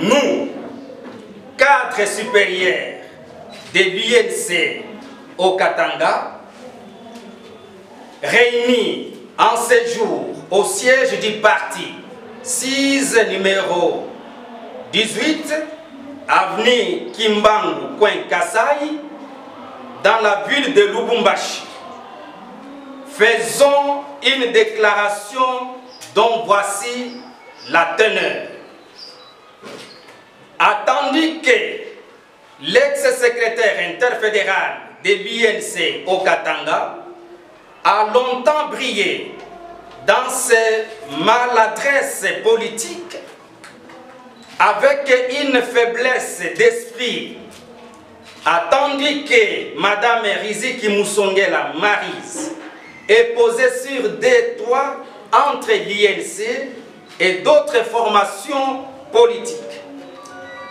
nous, cadres supérieurs de l'UNC au Katanga, réunis en séjour au siège du parti 6 numéro 18, avenue Kimbangu, coin Kasai, dans la ville de Lubumbashi. Faisons une déclaration dont voici la teneur. Attendu que l'ex-secrétaire interfédéral de l'UNC au Katanga a longtemps brillé dans ses maladresses politiques avec une faiblesse d'esprit, attendu que Mme Riziki Musongela Maryse est posée sur des toits entre l'INC et d'autres formations politiques,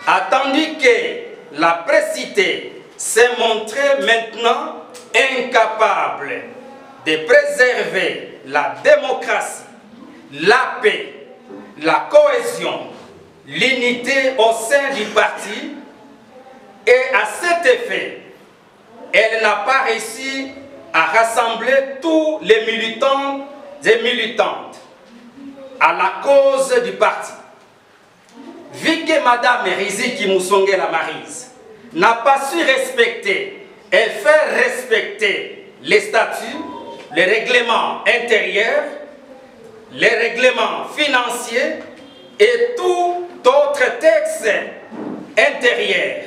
attendu que la précité s'est montrée maintenant incapable de préserver la démocratie, la paix, la cohésion, l'unité au sein du parti, et à cet effet, elle n'a pas réussi à rassembler tous les militants et militantes à la cause du parti. Vu que Mme Riziki Musongela Maryse n'a pas su respecter et faire respecter les statuts, les règlements intérieurs, les règlements financiers et tout autre texte intérieur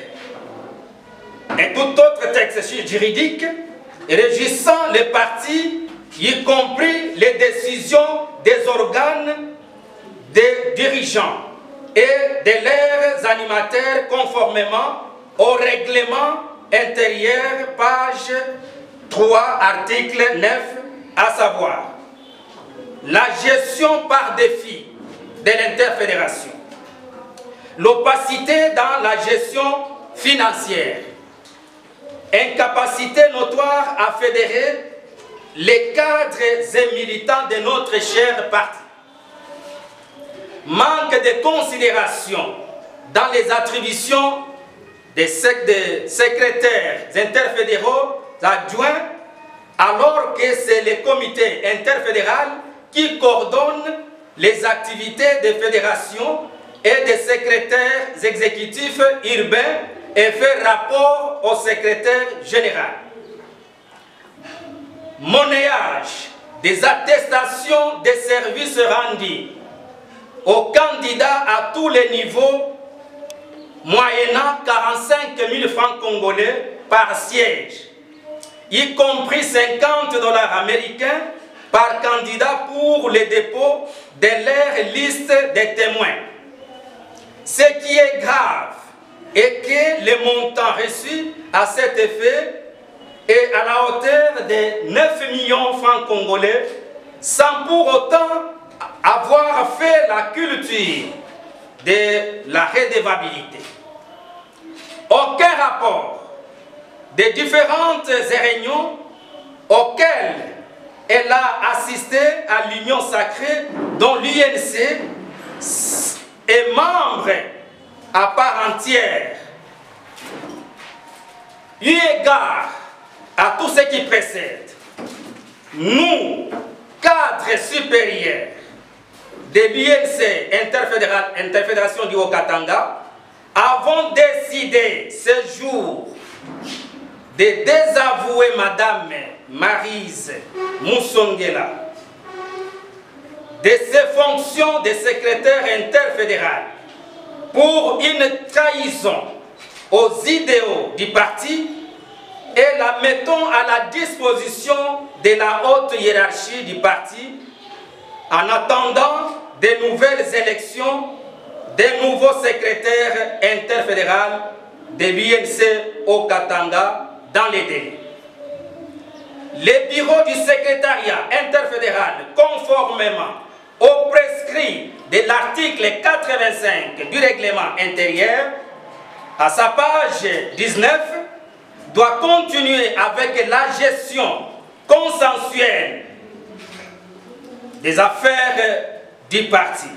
et tout autre texte juridique régissant les partis, y compris les décisions des organes des dirigeants et de leurs animateurs conformément au règlement intérieur, page 3, article 9, à savoir la gestion par défi de l'interfédération, l'opacité dans la gestion financière, incapacité notoire à fédérer les cadres et militants de notre cher parti, manque de considération dans les attributions des secrétaires interfédéraux adjoints, alors que c'est le comité interfédéral qui coordonne les activités des fédérations et des secrétaires exécutifs urbains et fait rapport au secrétaire général. Monnayage des attestations des services rendus aux candidats à tous les niveaux, moyennant 45 000 francs congolais par siège, y compris 50 $ américains par candidat pour le dépôt de leur liste des témoins. Ce qui est grave est que le montant reçu à cet effet est à la hauteur de 9 millions de francs congolais, sans pour autant avoir fait la culture de la redevabilité. Aucun rapport des différentes réunions auxquelles elle a assisté à l'Union sacrée dont l'UNC est membre à part entière. Eu égard à tout ce qui précède, nous, cadres supérieurs de l'UNC Interfédération du Haut-Katanga, avons décidé ce jour de désavouer Mme Maryse Musongela de ses fonctions de secrétaire interfédéral pour une trahison aux idéaux du parti et la mettons à la disposition de la haute hiérarchie du parti en attendant de nouvelles élections des nouveaux secrétaires interfédéraux de l'UNC au Katanga dans les délais. Les bureaux du secrétariat interfédéral, conformément au prescrit de l'article 85 du règlement intérieur, à sa page 19, doit continuer avec la gestion consensuelle des affaires du parti.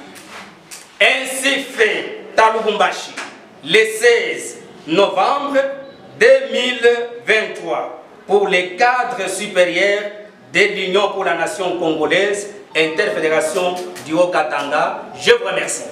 Ainsi fait, Talubumbashi, le 16 novembre 2023, pour les cadres supérieurs de l'Union pour la Nation congolaise, Interfédération du Haut-Katanga. Je vous remercie.